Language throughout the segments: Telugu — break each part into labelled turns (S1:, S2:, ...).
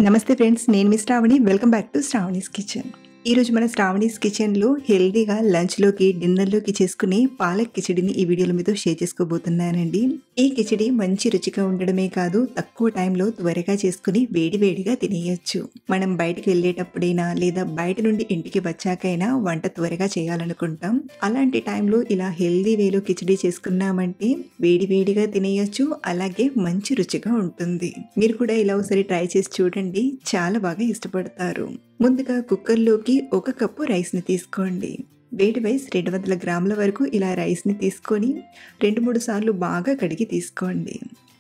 S1: నమస్తే ఫ్రెండ్స్, నేను మీ Sravani. Welcome back to Sravani's kitchen. ఈరోజు మన శ్రావణీస్ కిచెన్లో హెల్దీగా లంచ్లోకి డిన్నర్లోకి చేసుకునే పాలక్ కిచిడిని ఈ వీడియోలో మీతో షేర్ చేసుకోబోతున్నానండి. ఈ కిచిడి మంచి రుచిగా ఉండడమే కాదు, తక్కువ టైంలో త్వరగా చేసుకుని వేడివేడిగా తినేయచ్చు. మనం బయటికి వెళ్ళేటప్పుడైనా లేదా బయట నుండి ఇంటికి వచ్చాకైనా వంట త్వరగా చేయాలనుకుంటాం. అలాంటి టైంలో ఇలా హెల్దీ వేలో కిచిడి చేసుకున్నామంటే వేడివేడిగా తినేయచ్చు, అలాగే మంచి రుచిగా ఉంటుంది. మీరు కూడా ఇలా ఒకసారి ట్రై చేసి చూడండి, చాలా బాగా ఇష్టపడతారు. ముందుగా కుక్కర్లోకి 1 కప్పు రైస్ని తీసుకోండి. వెయిట్ వైజ్ 200 గ్రాముల వరకు ఇలా రైస్ని తీసుకొని 2-3 సార్లు బాగా కడిగి తీసుకోండి.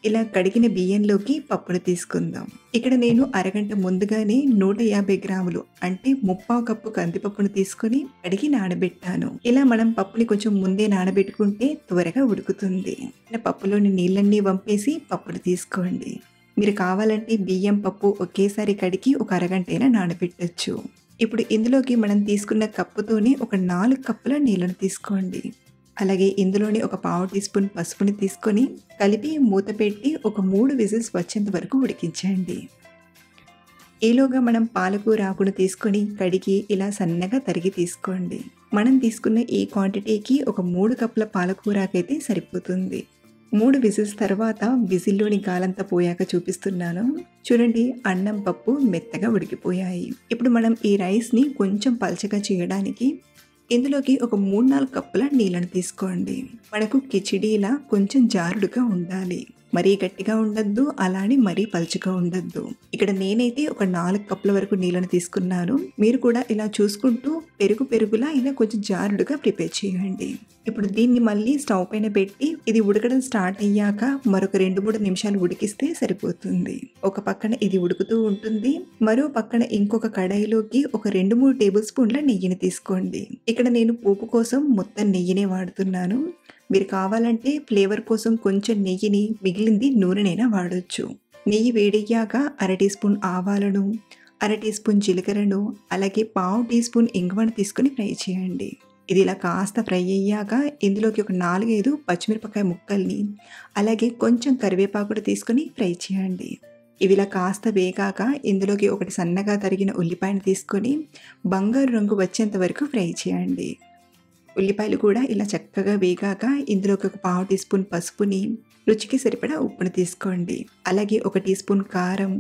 S1: ఇలా కడిగిన బియ్యంలోకి పప్పును తీసుకుందాం. ఇక్కడ నేను అరగంట ముందుగానే 150 గ్రాములు అంటే 1/4 కప్పు కందిపప్పును తీసుకొని కడిగి నానబెట్టాను. ఇలా మనం పప్పుని కొంచెం ముందే నానబెట్టుకుంటే త్వరగా ఉడుకుతుంది. ఇలా పప్పులోని నీళ్ళన్నీ వంపేసి పప్పును తీసుకోండి. మీరు కావాలంటే బియ్యం పప్పు ఒకేసారి కడిగి ఒక అరగంటైనా నానబెట్టచ్చు. ఇప్పుడు ఇందులోకి మనం తీసుకున్న కప్పుతోనే ఒక 4 కప్పుల నీళ్ళను తీసుకోండి. అలాగే ఇందులోని ఒక 1/2 టీ స్పూన్ పసుపుని తీసుకొని కలిపి మూత పెట్టి ఒక 3 విజిల్స్ వచ్చేంత వరకు ఉడికించండి. ఈలోగా మనం పాలకూర ఆకును తీసుకొని కడిగి ఇలా సన్నగా తరిగి తీసుకోండి. మనం తీసుకున్న ఈ క్వాంటిటీకి ఒక 3 కప్పుల పాలకూర ఆకైతే సరిపోతుంది. 3 విజిల్స్ తర్వాత విజిల్లోని గాలంతా పోయాక చూపిస్తున్నాను. చూడండి, అన్నం పప్పు మెత్తగా ఉడికిపోయాయి. ఇప్పుడు మనం ఈ రైస్ని కొంచెం పల్చగా చేయడానికి ఇందులోకి ఒక 3-4 కప్పుల నీళ్ళను తీసుకోండి. మనకు కిచిడీలా కొంచెం జారుడుగా ఉండాలి, మరీ గట్టిగా ఉండద్దు, అలానే మరీ పలుచగా ఉండద్దు. ఇక్కడ నేనైతే ఒక 4 కప్పుల వరకు నీళ్ళను తీసుకున్నాను. మీరు కూడా ఇలా చూసుకుంటూ పెరుగులా ఇలా కొంచెం జారుడుగా ప్రిపేర్ చేయండి. ఇప్పుడు దీన్ని మళ్ళీ స్టవ్ పైన పెట్టి ఇది ఉడకడం స్టార్ట్ అయ్యాక మరొక 2-3 నిమిషాలు ఉడికిస్తే సరిపోతుంది. ఒక పక్కన ఇది ఉడుకుతూ ఉంటుంది, మరో పక్కన ఇంకొక కడాయిలోకి ఒక 2-3 టేబుల్ స్పూన్ల నెయ్యిని తీసుకోండి. ఇక్కడ నేను పోపు కోసం మొత్తం నెయ్యినే వాడుతున్నాను. మీరు కావాలంటే ఫ్లేవర్ కోసం కొంచెం నెయ్యిని, మిగిలింది నూనెనైనా వాడొచ్చు. నెయ్యి వేడయ్యాక 1/2 టీ స్పూన్ ఆవాలను, 1/2 టీ స్పూన్ జీలకర్రను, అలాగే 1/2 టీ స్పూన్ ఇంగువను తీసుకుని ఫ్రై చేయండి. ఇది ఇలా కాస్త ఫ్రై అయ్యాక ఇందులోకి ఒక 4-5 పచ్చిమిరపకాయ ముక్కల్ని, అలాగే కొంచెం కరివేపాకుడు తీసుకుని ఫ్రై చేయండి. ఇవి ఇలా కాస్త వేగాక ఇందులోకి ఒకటి సన్నగా తరిగిన ఉల్లిపాయను తీసుకొని బంగారు రంగు వచ్చేంత వరకు ఫ్రై చేయండి. ఉల్లిపాయలు కూడా ఇలా చక్కగా వేగాక ఇందులోకి ఒక 1/2 టీ స్పూన్ పసుపుని, రుచికి సరిపడా ఉప్పును తీసుకోండి. అలాగే 1 టీ స్పూన్ కారం,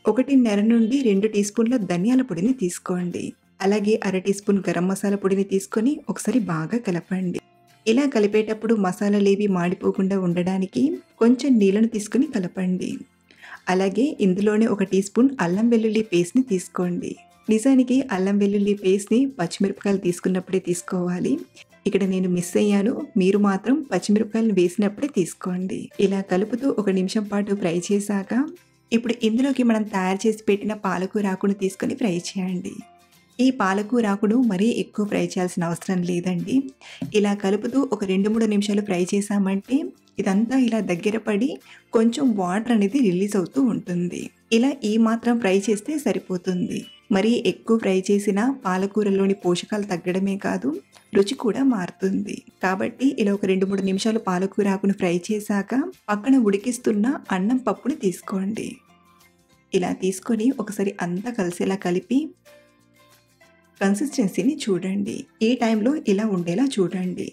S1: 1.5 నుండి 2 టీ స్పూన్ల ధనియాల పొడిని తీసుకోండి. అలాగే 1/2 టీ స్పూన్ గరం మసాలా పొడిని తీసుకొని ఒకసారి బాగా కలపండి. ఇలా కలిపేటప్పుడు మసాలాలేవి మాడిపోకుండా ఉండడానికి కొంచెం నీళ్ళను తీసుకుని కలపండి. అలాగే ఇందులోనే 1 టీ స్పూన్ అల్లం వెల్లుల్లి పేస్ట్ని తీసుకోండి. నిజానికి అల్లం వెల్లుల్లి పేస్ట్ని పచ్చిమిరపకాయలు తీసుకున్నప్పుడే తీసుకోవాలి. ఇక్కడ నేను మిస్ అయ్యాను, మీరు మాత్రం పచ్చిమిరపకాయలు వేసినప్పుడే తీసుకోండి. ఇలా కలుపుతూ 1 నిమిషం పాటు ఫ్రై చేశాక ఇప్పుడు ఇందులోకి మనం తయారు చేసి పెట్టిన పాలకూర ఆకును తీసుకొని ఫ్రై చేయండి. ఈ పాలకూర ఆకును మరీ ఎక్కువ ఫ్రై చేయాల్సిన అవసరం లేదండి. ఇలా కలుపుతూ ఒక 2-3 నిమిషాలు ఫ్రై చేసామంటే ఇదంతా ఇలా దగ్గర పడి కొంచెం వాటర్ అనేది రిలీజ్ అవుతూ ఉంటుంది. ఇలా ఈ మాత్రం ఫ్రై చేస్తే సరిపోతుంది. మరీ ఎక్కువ ఫ్రై చేసిన పాలకూరలోని పోషకాలు తగ్గడమే కాదు, రుచి కూడా మారుతుంది. కాబట్టి ఇలా ఒక 2-3 నిమిషాలు పాలకూర ఆకును ఫ్రై చేశాక పక్కన ఉడికిస్తున్న అన్నం పప్పుని తీసుకోండి. ఇలా తీసుకొని ఒకసారి అంతా కలిసేలా కలిపి కన్సిస్టెన్సీని చూడండి. ఈ టైంలో ఇలా ఉండేలా చూడండి.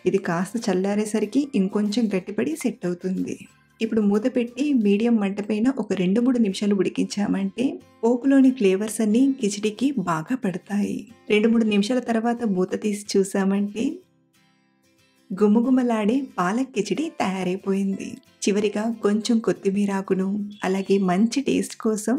S1: ఇది కాస్త చల్లారేసరికి ఇంకొంచెం గట్టిపడి సెట్ అవుతుంది. ఇప్పుడు మూత పెట్టి మీడియం మంట పైన ఒక 2-3 నిమిషాలు ఉడికించామంటే పోపులోని ఫ్లేవర్స్ అన్నీ కిచిడికి బాగా పడతాయి. 2-3 నిమిషాల తర్వాత మూత తీసి చూసామంటే గుమగుమలాడే పాలక్ కిచిడి తయారైపోయింది. చివరిగా కొంచెం కొత్తిమీర ఆకును, అలాగే మంచి టేస్ట్ కోసం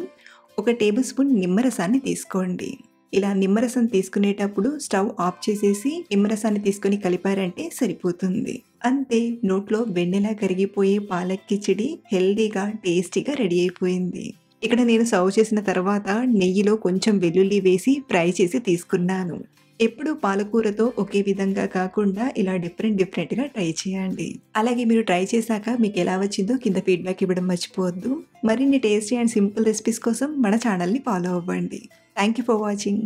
S1: 1 టేబుల్ స్పూన్ నిమ్మరసాన్ని తీసుకోండి. ఇలా నిమ్మరసం తీసుకునేటప్పుడు స్టవ్ ఆఫ్ చేసేసి నిమ్మరసాన్ని తీసుకొని కలిపారంటే సరిపోతుంది. అంతే, నోట్లో వెన్నెలా కరిగిపోయే పాలక్ కిచిడి హెల్దీగా టేస్టీగా రెడీ అయిపోయింది. ఇక్కడ నేను సర్వ్ చేసిన తర్వాత నెయ్యిలో కొంచెం వెల్లుల్లి వేసి ఫ్రై చేసి తీసుకున్నాను. ఎప్పుడు పాలకూరతో ఒకే విధంగా కాకుండా ఇలా డిఫరెంట్గా ట్రై చేయండి. అలాగే మీరు ట్రై చేశాక మీకు ఎలా వచ్చిందో కింద ఫీడ్బ్యాక్ ఇవ్వడం మర్చిపోవద్దు. మరిన్ని టేస్టీ అండ్ సింపుల్ రెసిపీస్ కోసం మన ఛానల్ని ఫాలో అవ్వండి. Thank you for watching.